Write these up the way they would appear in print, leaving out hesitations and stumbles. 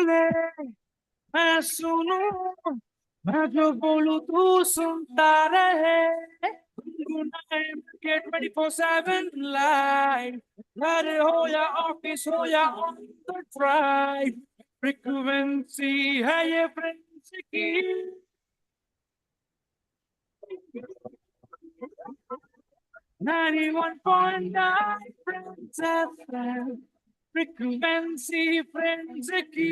बोले मैं सुनूं, मैं जो बोलूं तू सुनता रहे। गुनगुनाए के 24/7 लाइव, घर हो या ऑफिस हो या ऑन द ड्राइव, फ्रीक्वेंसी है ये फ्रेंड्स की। 91.9 Friends FM, frequency friends की।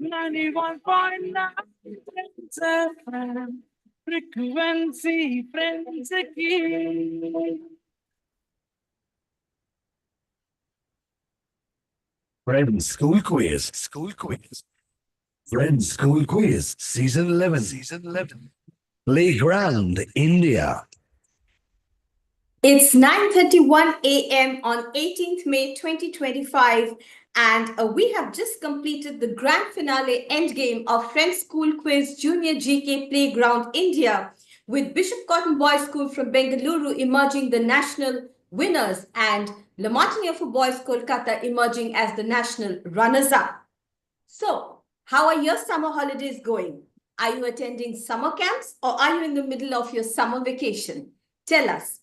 91.9 Friends FM, frequency friends की। Friends School Quiz. Friends School Quiz, Season 11. Playground, India. It's 9:31 a.m. on 18th May 2025, and we have just completed the grand finale endgame of Friends School Quiz Junior GK Playground India, with Bishop Cotton Boys School from Bengaluru emerging the national winners and La Martiniere for Boys Kolkata emerging as the national runners-up. So, how are your summer holidays going? Are you attending summer camps or are you in the middle of your summer vacation? Tell us.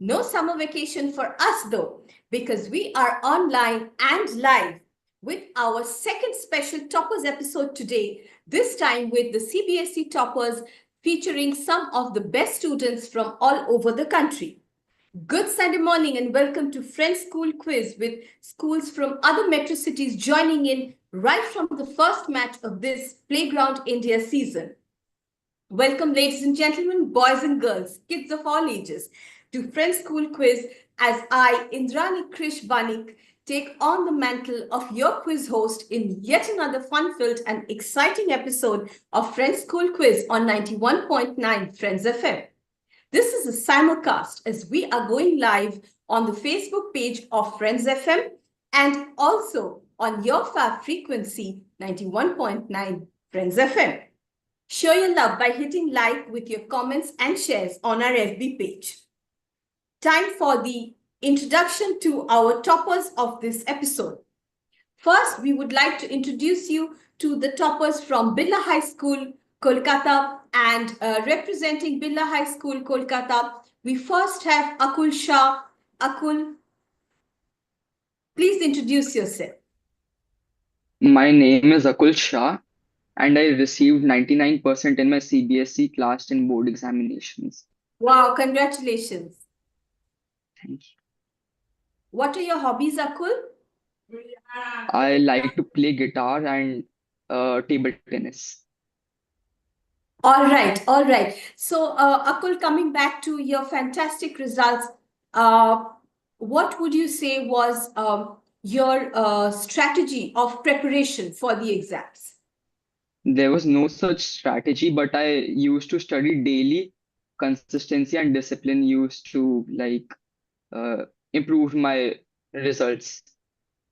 No summer vacation for us though, because we are online and live with our second special Toppers episode today, this time with the CBSE Toppers featuring some of the best students from all over the country. Good Sunday morning and welcome to Friends School Quiz with schools from other metro cities joining in right from the first match of this Playground India season. Welcome, ladies and gentlemen, boys and girls, kids of all ages, to Friends School Quiz as I, Indrani Krish Banik, take on the mantle of your quiz host in yet another fun-filled and exciting episode of Friends School Quiz on 91.9 Friends FM. This is a simulcast as we are going live on the Facebook page of Friends FM and also on your fab frequency 91.9 Friends FM. Show your love by hitting like with your comments and shares on our FB page. Time for the introduction to our toppers of this episode. First, we would like to introduce you to the toppers from Birla High School, Kolkata, and representing Birla High School, Kolkata, we first have Akul Shah. Akul, please introduce yourself. My name is Akul Shah, and I received 99% in my CBSE class 10 board examinations. Wow, congratulations. Thank you. What are your hobbies, Akul? I like to play guitar and table tennis. All right, all right. So, Akul, coming back to your fantastic results, what would you say was your strategy of preparation for the exams? There was no such strategy, but I used to study daily. Consistency and discipline used to improve my results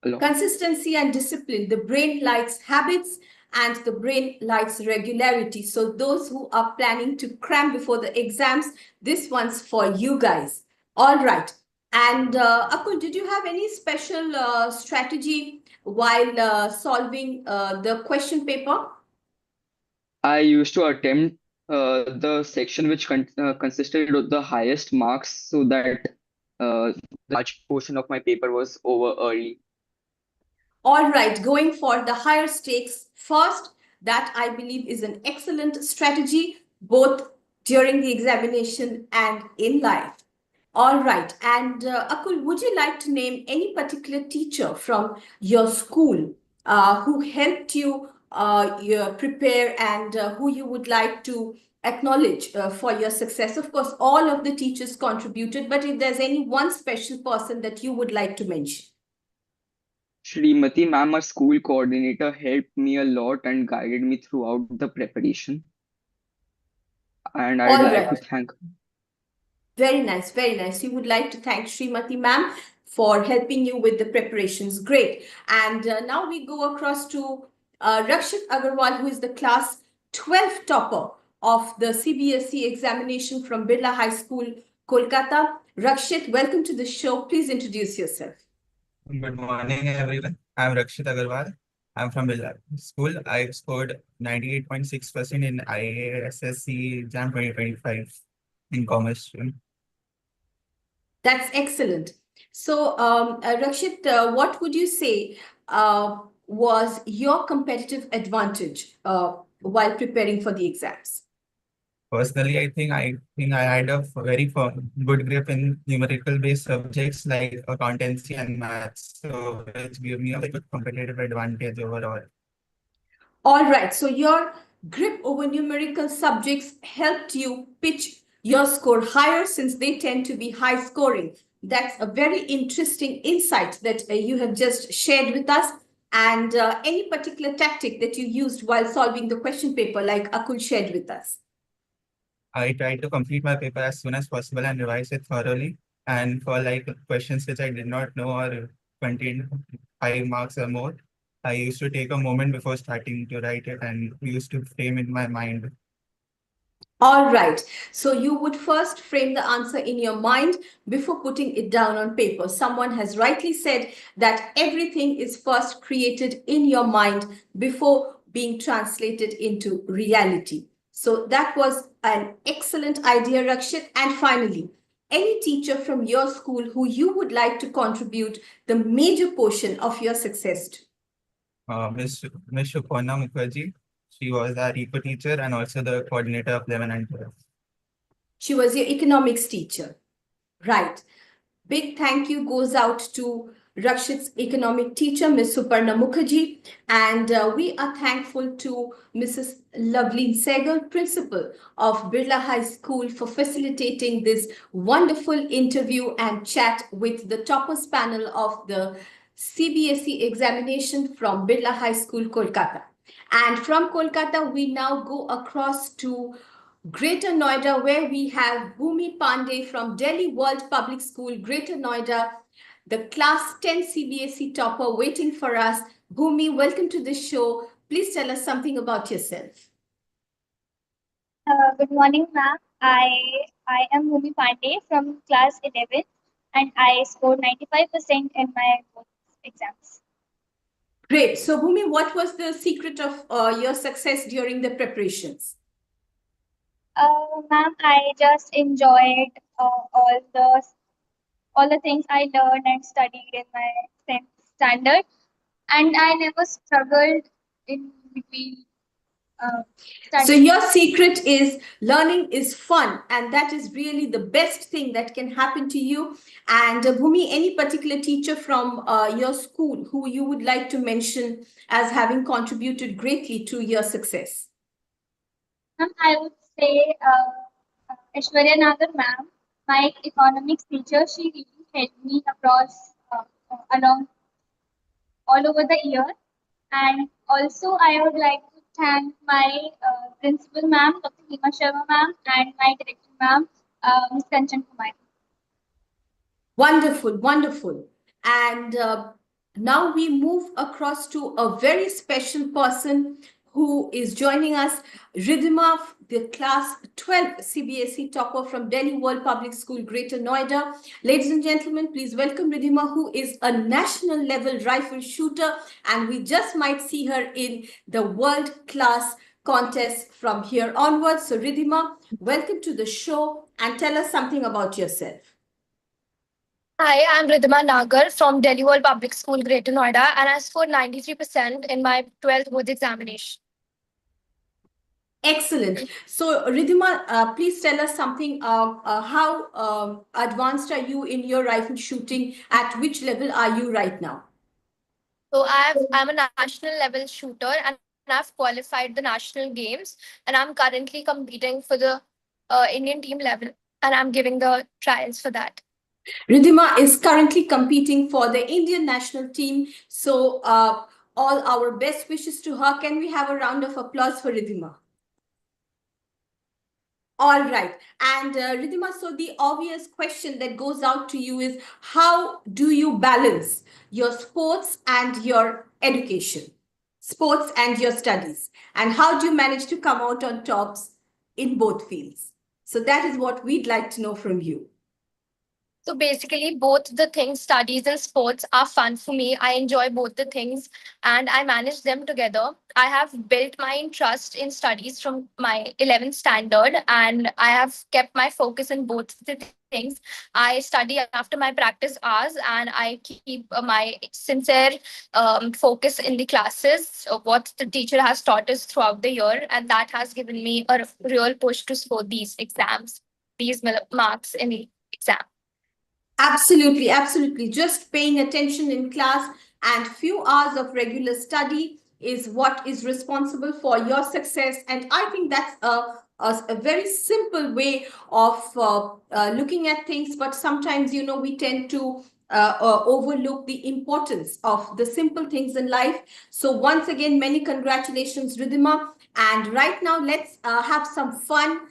a lot. Consistency and discipline. The brain likes habits and the brain likes regularity. So those who are planning to cram before the exams, this one's for you guys. All right. And Akul, did you have any special strategy while solving the question paper? I used to attempt the section which consisted of the highest marks so that large portion of my paper was over early. All right, going for the higher stakes first, that I believe is an excellent strategy, both during the examination and in life. All right, and Akul, would you like to name any particular teacher from your school who helped you prepare and who you would like to acknowledge for your success? Of course, all of the teachers contributed, but if there's any one special person that you would like to mention. Srimati ma'am, our school coordinator, helped me a lot and guided me throughout the preparation. And I'd All like to right. thank her. Very nice, very nice. We would like to thank Srimati ma'am for helping you with the preparations. Great. And now we go across to Rakshit Agarwal, who is the class 12 topper of the CBSE examination from Birla High School, Kolkata. Rakshit, welcome to the show. Please introduce yourself. Good morning, everyone. I'm Rakshit Agarwal. I'm from Birla School. I scored 98.6% in IASSC exam 2025 in commerce stream. That's excellent. So, Rakshit, what would you say was your competitive advantage while preparing for the exams? Personally, I had a very good grip in numerical based subjects like accountancy and maths, so which gave me a good competitive advantage overall. All right, so your grip over numerical subjects helped you pitch your score higher since they tend to be high scoring. That's a very interesting insight that you have just shared with us. And any particular tactic that you used while solving the question paper, like Akul shared with us? I tried to complete my paper as soon as possible and revise it thoroughly. And for like questions which I did not know or contained 5 marks or more, I used to take a moment before starting to write it and used to frame in my mind. All right. So you would first frame the answer in your mind before putting it down on paper. Someone has rightly said that everything is first created in your mind before being translated into reality. So that was an excellent idea, Rakshit. And finally, any teacher from your school who you would like to contribute the major portion of your success to? Miss Shupona Mukherjee, she was our eco teacher and also the coordinator of 11 and 12. She was your economics teacher. Right. Big thank you goes out to Rakshit's economic teacher, Ms. Suparna Mukherjee. And we are thankful to Mrs. Loveleen Sehgal, principal of Birla High School, for facilitating this wonderful interview and chat with the toppers panel of the CBSE examination from Birla High School, Kolkata. And from Kolkata, we now go across to Greater Noida, where we have Bhumi Pandey from Delhi World Public School, Greater Noida, the class 10 CBSE topper waiting for us. Bhumi, welcome to the show. Please tell us something about yourself. Good morning, ma'am. I am Bhumi Pandey from class 11 and I scored 95% in my both exams. Great. So, Bhumi, what was the secret of your success during the preparations? Ma'am, I just enjoyed all the things I learned and studied in my 10th standard, and I never struggled in between So studying. your secret is learning is fun, and that is really the best thing that can happen to you. And Bhumi, any particular teacher from your school who you would like to mention as having contributed greatly to your success? I would say Aishwarya Nagar ma'am, my economics teacher. She really helped me across along all over the year. And also, I would like to thank my principal ma'am, Dr. Hima Sharma ma'am, and my director ma'am, Ms. Kanchan Kumari. Wonderful, wonderful. And now we move across to a very special person who is joining us, Ridhima, the class 12 CBSE topper from Delhi World Public School, Greater Noida. Ladies and gentlemen, please welcome Ridhima, who is a national level rifle shooter, and we just might see her in the world class contest from here onwards. So Ridhima, welcome to the show and tell us something about yourself. Hi, I'm Ridhima Nagar from Delhi World Public School, Greater Noida, and I scored 93% in my 12th board examination. Excellent. So, Ridhima, please tell us something. How advanced are you in your rifle shooting? At which level are you right now? So I'm a national level shooter and I've qualified the national games, and I'm currently competing for the Indian team level, and I'm giving the trials for that. Ridhima is currently competing for the Indian national team. So, all our best wishes to her. Can we have a round of applause for Ridhima? All right. And Ridhima, so the obvious question that goes out to you is, how do you balance your sports and your education, sports and your studies? And how do you manage to come out on tops in both fields? So that is what we'd like to know from you. So basically, both the things, studies and sports, are fun for me. I enjoy both the things and I manage them together. I have built my interest in studies from my 11th standard and I have kept my focus in both the things. I study after my practice hours and I keep my sincere focus in the classes of what the teacher has taught us throughout the year. And that has given me a real push to score these exams, these marks in the exam. Absolutely, absolutely. Just paying attention in class and few hours of regular study is what is responsible for your success. And I think that's a very simple way of looking at things. But sometimes, you know, we tend to overlook the importance of the simple things in life. So once again, many congratulations, Ridhima. And right now, let's have some fun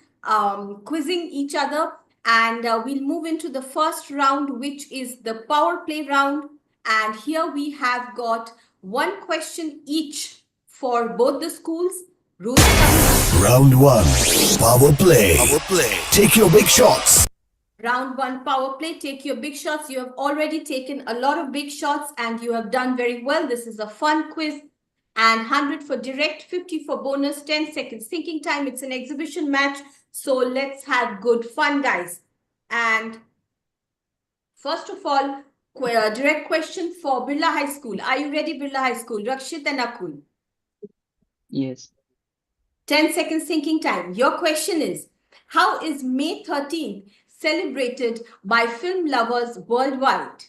quizzing each other. And we'll move into the first round, which is the power play round. And here we have got one question each for both the schools. Rules coming. Round 1. Power play. Take your big shots. Round 1, power play. Take your big shots. You have already taken a lot of big shots and you have done very well. This is a fun quiz. And 100 for direct, 50 for bonus, 10 seconds thinking time. It's an exhibition match. So let's have good fun, guys. And first of all, direct question for Birla High School. Are you ready, Birla High School? Rakshit and Akul. Yes. 10 seconds thinking time. Your question is, how is May 13th celebrated by film lovers worldwide?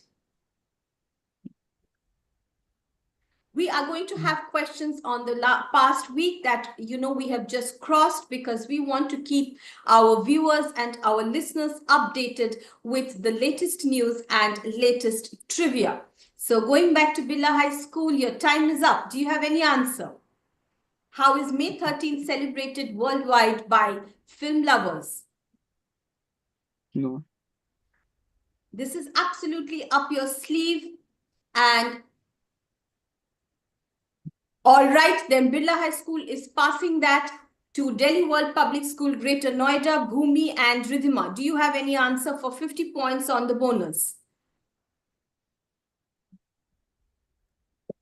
We are going to have questions on the past week that, you know, we have just crossed because we want to keep our viewers and our listeners updated with the latest news and latest trivia. So going back to Birla High School, your time is up. Do you have any answer? How is May 13th celebrated worldwide by film lovers? No. This is absolutely up your sleeve. And all right, then Birla High School is passing that to Delhi World Public School, Greater Noida, Bhumi and Ridhima. Do you have any answer for 50 points on the bonus?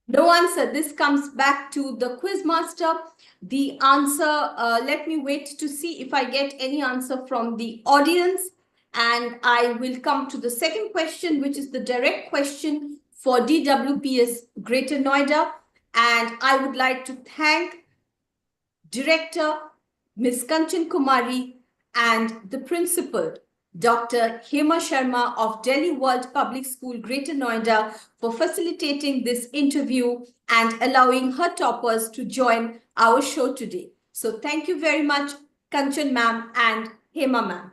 No answer. This comes back to the quiz master. The answer, let me wait to see if I get any answer from the audience. And I will come to the second question, which is the direct question for DWPS Greater Noida. And I would like to thank Director Ms. Kanchan Kumari and the Principal, Dr. Hema Sharma of Delhi World Public School, Greater Noida, for facilitating this interview and allowing her toppers to join our show today. So thank you very much, Kanchan ma'am and Hema ma'am.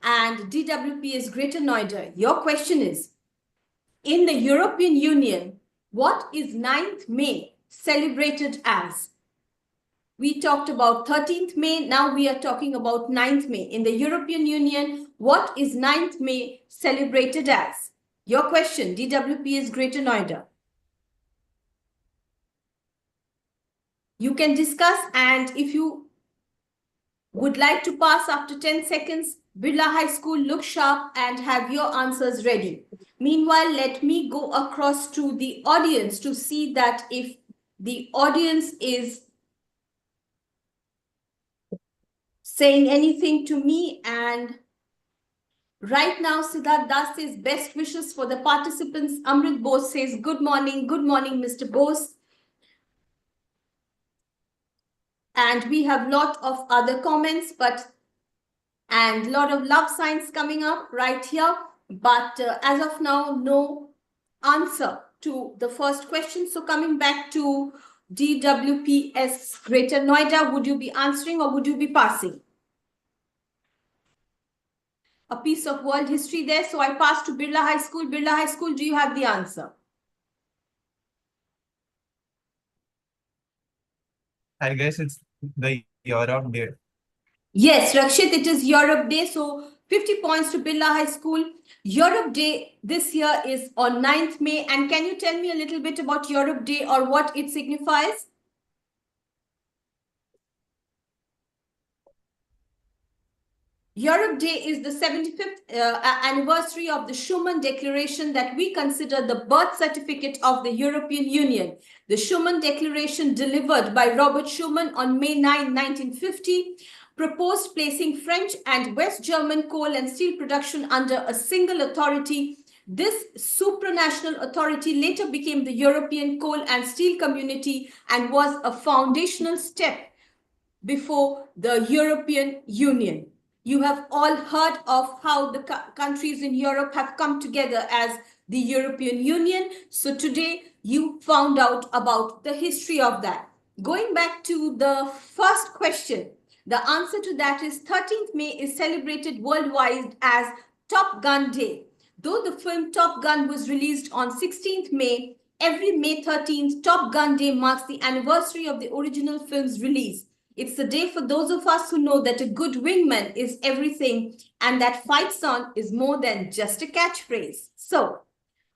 And DWPS Greater Noida, your question is, in the European Union, what is 9th May celebrated as? We talked about 13th May. Now we are talking about 9th May. In the European Union, what is 9th May celebrated as? Your question, DWPS Greater Noida. You can discuss, and if you would like to pass after 10 seconds, Birla High School, look sharp and have your answers ready. Meanwhile, let me go across to the audience to see that if the audience is saying anything to me. And right now, Siddharth Das says best wishes for the participants. Amrit Bose says good morning, Mr. Bose. And we have a lot of other comments, and a lot of love signs coming up right here. But as of now, no answer to the first question. So coming back to DWPS Greater Noida, would you be answering or would you be passing? A piece of world history there. So I pass to Birla High School. Birla High School, do you have the answer? I guess it's the Europe Day. Yes, Rakshit, it is Europe Day. So 50 points to Birla High School. Europe Day this year is on 9th May. And can you tell me a little bit about Europe Day or what it signifies? Europe Day is the 75th anniversary of the Schuman Declaration that we consider the birth certificate of the European Union. The Schuman Declaration, delivered by Robert Schuman on May 9, 1950, proposed placing French and West German coal and steel production under a single authority. This supranational authority later became the European Coal and Steel Community and was a foundational step before the European Union. You have all heard of how the countries in Europe have come together as the European Union. So today you found out about the history of that. Going back to the first question, the answer to that is 13th May is celebrated worldwide as Top Gun Day. Though the film Top Gun was released on 16th May, every May 13th, Top Gun Day marks the anniversary of the original film's release. It's the day for those of us who know that a good wingman is everything and that fight song is more than just a catchphrase. So,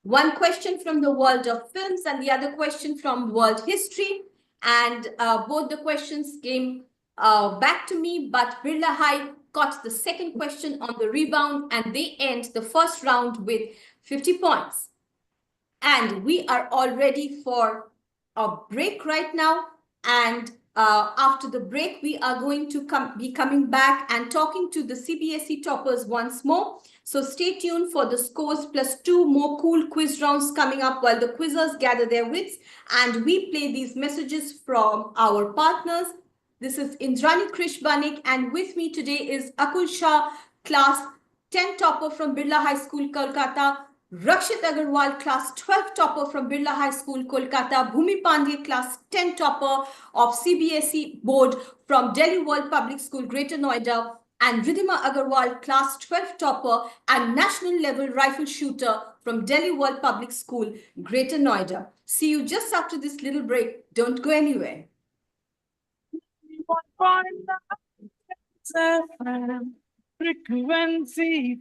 one question from the world of films and the other question from world history. And both the questions came back to me, but Birla High got the second question on the rebound and they end the first round with 50 points. And we are all ready for a break right now. And after the break, we are going to be coming back and talking to the CBSE toppers once more. So stay tuned for the scores plus 2 more cool quiz rounds coming up while the quizzers gather their wits and we play these messages from our partners. This is Indrani Krish Banik and with me today is Akul Shah, class 10 topper from Birla High School, Kolkata. Rakshit Agarwal, class 12 topper from Birla High School, Kolkata. Bhumi Pandey, class 10 topper of CBSE board from Delhi World Public School, Greater Noida. And Ridhima Agarwal, class 12 topper and national level rifle shooter from Delhi World Public School, Greater Noida. See you just after this little break. Don't go anywhere. Frequency,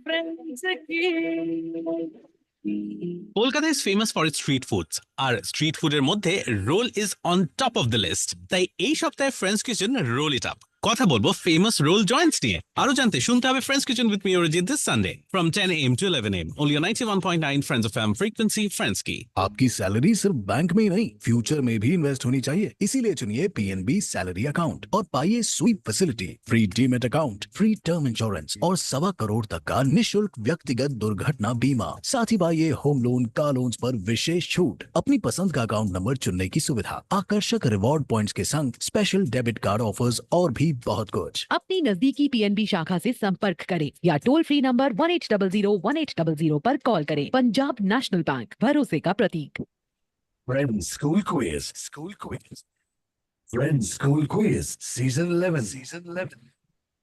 Kolkata is famous for its street foods. Our street food er moddhe roll is on top of the list. Tai ei shoptahe Friends Kitchen roll it up. কথা বলবো famous roll joints নিয়ে। আরো জানতে শুনতে হবে Friends Kitchen with me Orijit this Sunday from 10 a.m. to 11 a.m. only on 91.9 Friends FM frequency Friends की। आपकी salary सिर्फ बैंक में ही नहीं, फ्यूचर में भी इन्वेस्ट होनी चाहिए। इसीलिए चुनिए पीएनबी सैलरी अकाउंट और पाइए SVEEP facility, free demat account, free term insurance और 1.25 करोड़ तक का निःशुल्क व्यक्तिगत दुर्घटना बीमा। साथ ही पाइए होम लोन, कार लोन्स पर विशेष छूट, अपनी पसंद का अकाउंट नंबर चुनने की सुविधा, आकर्षक रिवॉर्ड पॉइंट्स के संग स्पेशल डेबिट कार्ड ऑफर्स और भी बहुत कुछ। अपनी नजदीकी पीएनबी शाखा से संपर्क करें या टोल फ्री नंबर 1800 पर कॉल करें। पंजाब नेशनल बैंक, भरोसे का प्रतीक। Friends School Quiz. Friends School Quiz Season 11.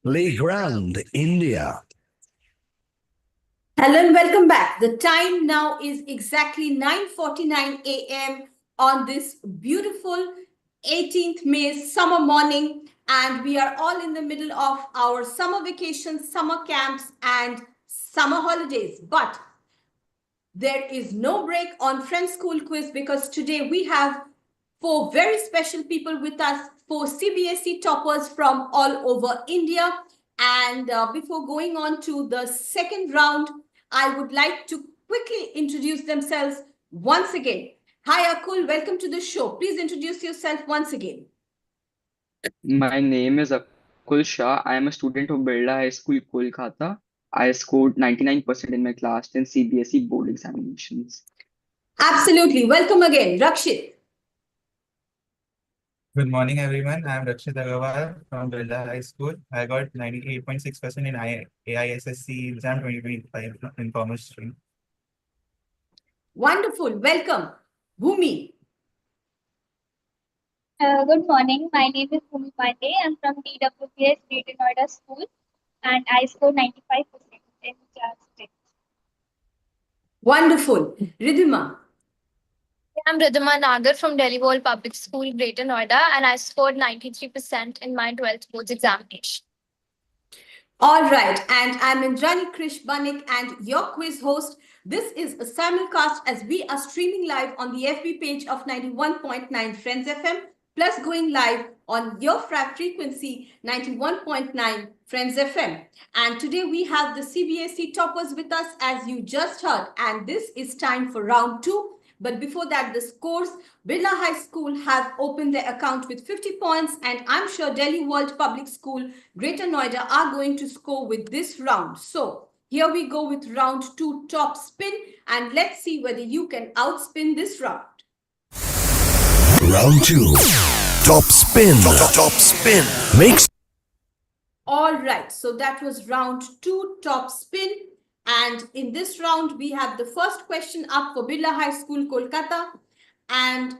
Playground India. Hello and welcome back. The time now is exactly 9:49 a.m. on this beautiful 18th May summer morning. And we are all in the middle of our summer vacations, summer camps, and summer holidays. But there is no break on Friends School Quiz because today we have 4 very special people with us, 4 CBSE toppers from all over India. And before going on to the second round, I would like to quickly introduce themselves once again. Hi, Akul. Welcome to the show. Please introduce yourself once again. My name is Akul Shah. I am a student of Birla High School, Kolkata. I scored 99% in my class 10 CBSE board examinations. Absolutely. Welcome again. Rakshit. Good morning, everyone. I am Rakshit Agarwal from Birla High School. I got 98.6% in AISSC exam 2025 in commerce stream. Wonderful. Welcome. Bhumi. Good morning. My name is Bhumi Pandey. I'm from DWPS Greater Noida School and I scored 95% in class 10. Wonderful. Ridhima. I'm Ridhima Nagar from Delhi World Public School, Greater Noida, and I scored 93% in my 12th boards examination. All right. And I'm Indrani Krish Banik and your quiz host. This is a simulcast as we are streaming live on the FB page of 91.9 Friends FM. plus going live on your frequency 91.9 Friends FM. And today we have the CBSE toppers with us, as you just heard, and this is time for round 2. But before that, the scores: Birla High School have opened their account with 50 points, and I'm sure Delhi World Public School, Greater Noida, are going to score with this round. So here we go with round 2 top spin, and let's see whether you can outspin this round. Round 2. Top spin. Top spin. Makes. All right, so that was round 2 top spin. And in this round, we have the first question up for Birla High School, Kolkata. And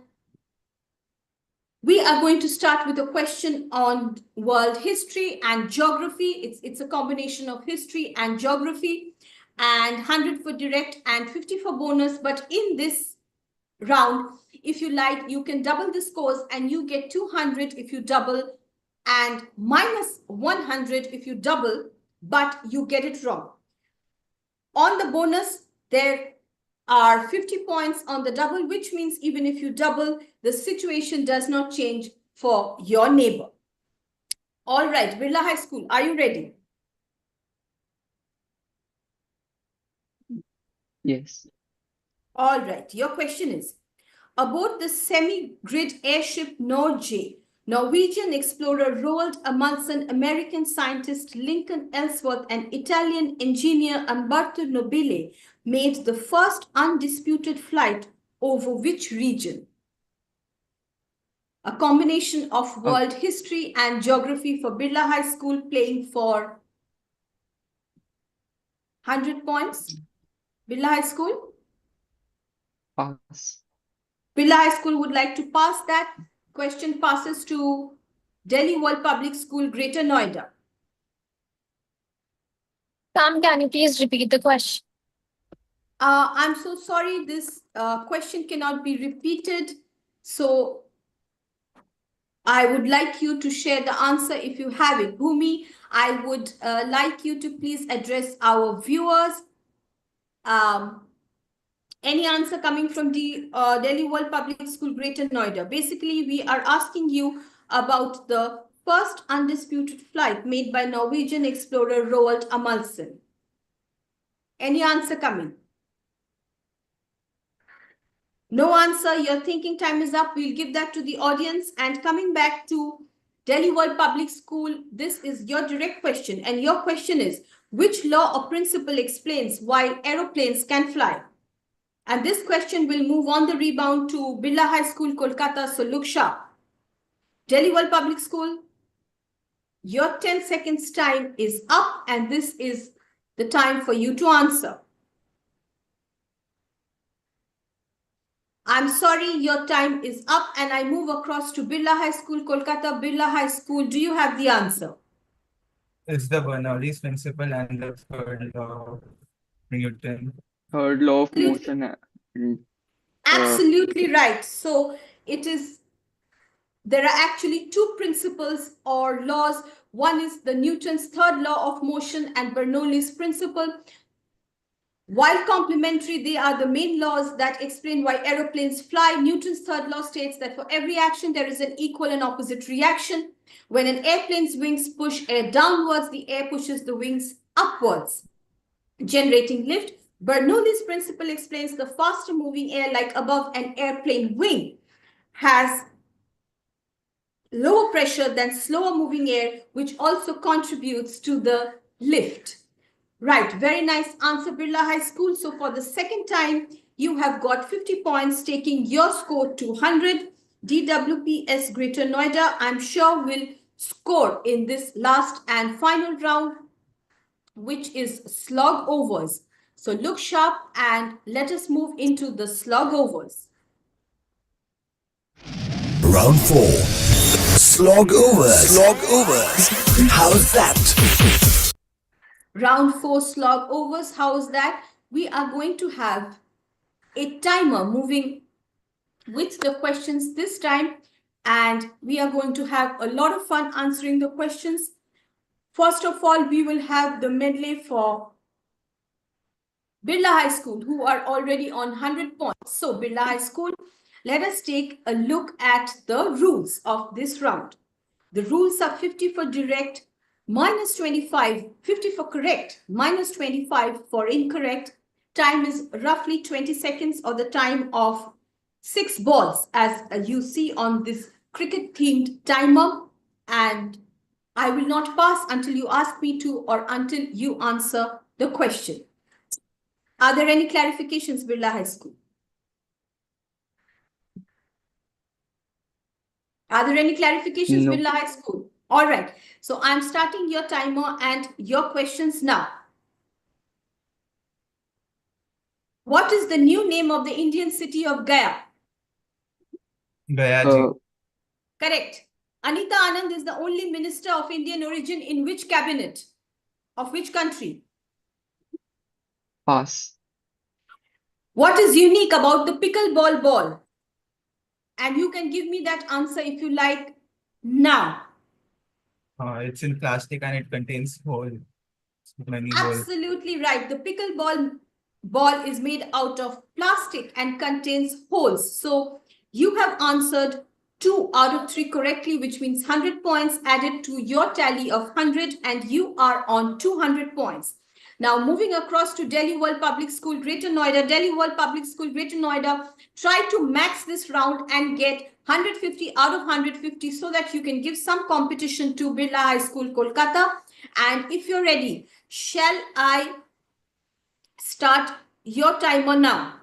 we are going to start with a question on world history and geography. It's a combination of history and geography, and 100 for direct and 50 for bonus. But in this round, if you like, you can double the scores and you get 200 if you double and minus 100 if you double, but you get it wrong. On the bonus, there are 50 points on the double, which means even if you double, the situation does not change for your neighbor. All right, Birla High School, are you ready? Yes. All right, your question is, aboard the semi-grid airship Norge, Norwegian explorer Roald Amundsen, American scientist Lincoln Ellsworth, and Italian engineer Umberto Nobile made the first undisputed flight over which region? A combination of world history and geography for Birla High School, playing for 100 points. Birla High School? Pass. Birla High School would like to pass that. Question passes to Delhi World Public School, Greater Noida. Sam, can you please repeat the question? I'm so sorry, this question cannot be repeated. So I would like you to share the answer if you have it. Bhumi, I would like you to please address our viewers. Any answer coming from the Delhi World Public School, Greater Noida? Basically, we are asking you about the first undisputed flight made by Norwegian explorer Roald Amundsen. Any answer coming? No answer. Your thinking time is up. We'll give that to the audience. And coming back to Delhi World Public School, this is your direct question. And your question is, which law or principle explains why aeroplanes can fly? And this question will move on the rebound to Birla High School, Kolkata. So look sharp. Delhi World Public School, your 10 seconds time is up, and this is the time for you to answer. I'm sorry, your time is up, and I move across to Birla High School, Kolkata. Birla High School, do you have the answer? It's the Bernoulli's principle and the third law of Newton. Third law of motion. Absolutely right. So it is, there are actually two principles or laws. One is the Newton's third law of motion and Bernoulli's principle. While complementary, they are the main laws that explain why aeroplanes fly. Newton's third law states that for every action, there is an equal and opposite reaction. When an airplane's wings push air downwards, the air pushes the wings upwards, generating lift. Bernoulli's principle explains the faster moving air, like above an airplane wing, has lower pressure than slower moving air, which also contributes to the lift. Right, very nice answer, Birla High School. So for the second time, you have got 50 points, taking your score to 100. DWPS Greater Noida, I'm sure, will score in this last and final round, which is slog overs. So look sharp and let us move into the slog overs. Round 4. Slog overs. Slog overs. How's that? Round 4 slog overs. How's that? We are going to have a timer moving with the questions this time, and we are going to have a lot of fun answering the questions. First of all, we will have the medley for Birla High School, who are already on 100 points. So Birla High School, Let us take a look at the rules of this round. The rules are 50 for direct, minus 25, 50 for correct, minus 25 for incorrect. Time is roughly 20 seconds or the time of 6 balls as you see on this cricket themed timer. And I will not pass until you ask me to or until you answer the question. Are there any clarifications, Birla High School? Are there any clarifications, No. Birla High School? All right. So I'm starting your timer and your questions now. What is the new name of the Indian city of Gaya? Gaya ji. Correct. Anita Anand is the only minister of Indian origin in which cabinet? Of which country? Pass. What is unique about the pickleball ball? And you can give me that answer if you like now. It's in plastic and it contains many holes. Absolutely right. The pickleball ball is made out of plastic and contains holes. So you have answered 2 out of 3 correctly, which means 100 points added to your tally of 100 and you are on 200 points. Now moving across to Delhi World Public School, Greater Noida. Delhi World Public School, Greater Noida. Try to max this round and get 150 out of 150 so that you can give some competition to Birla High School, Kolkata. And if you're ready, shall I start your timer now?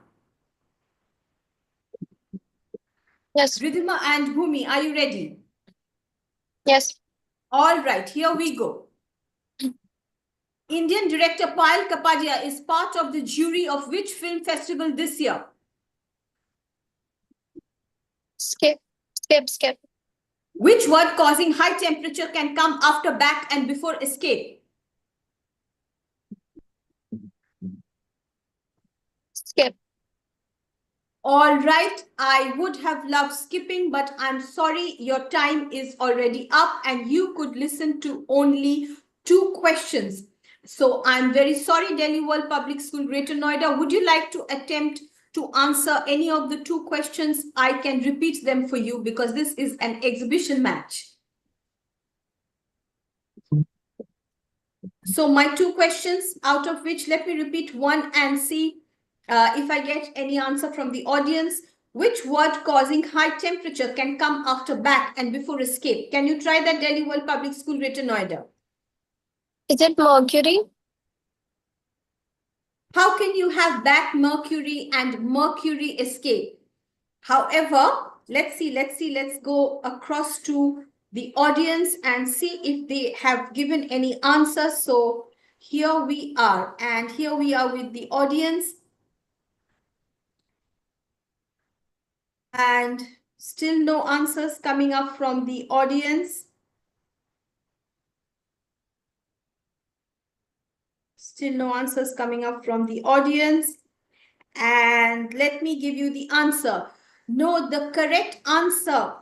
Yes. Ridhima and Bhumi, are you ready? Yes. All right, here we go. Indian director Payal Kapadia is part of the jury of which film festival this year? Skip. Which word causing high temperature can come after back and before escape? Skip. All right, I would have loved skipping, but I'm sorry, your time is already up and you could listen to only 2 questions. So I'm very sorry, Delhi World Public School, Greater Noida. Would you like to attempt to answer any of the 2 questions? I can repeat them for you because this is an exhibition match. So my 2 questions, out of which let me repeat one and see if I get any answer from the audience. Which word causing high temperature can come after back and before escape? Can you try that, Delhi World Public School, Greater Noida? Is it mercury? How can you have back mercury and mercury escape? However, let's go across to the audience and see if they have given any answers. So here we are, and here we are with the audience. And still no answers coming up from the audience. Still no answers coming up from the audience. And let me give you the answer. No, the correct answer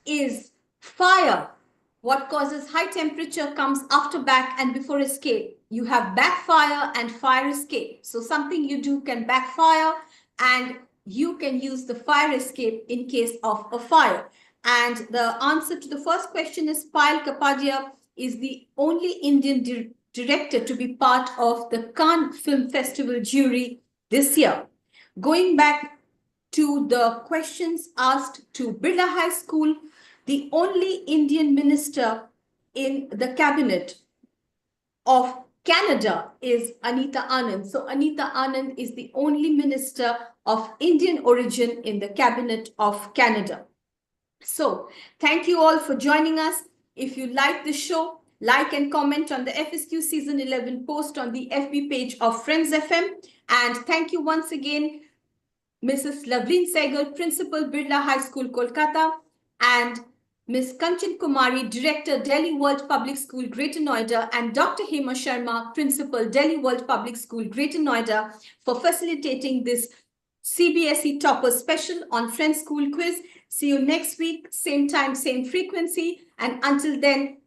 is fire. What causes high temperature comes after back and before escape. You have backfire and fire escape. So something you do can backfire and you can use the fire escape in case of a fire. And the answer to the first question is Payal Kapadia is the only Indian director to be part of the Cannes Film Festival jury this year. Going back to the questions asked to Birla High School, the only Indian minister in the cabinet of Canada is Anita Anand. So Anita Anand is the only minister of Indian origin in the cabinet of Canada. So thank you all for joining us. If you like the show, like and comment on the FSQ Season 11 post on the FB page of Friends FM. And thank you once again, Mrs. Loveleen Sehgal, Principal, Birla High School, Kolkata, and Ms. Kanchan Kumari, Director, Delhi World Public School, Greater Noida, and Dr. Hema Sharma, Principal, Delhi World Public School, Greater Noida, for facilitating this CBSE Topper Special on Friends School Quiz. See you next week, same time, same frequency. And until then,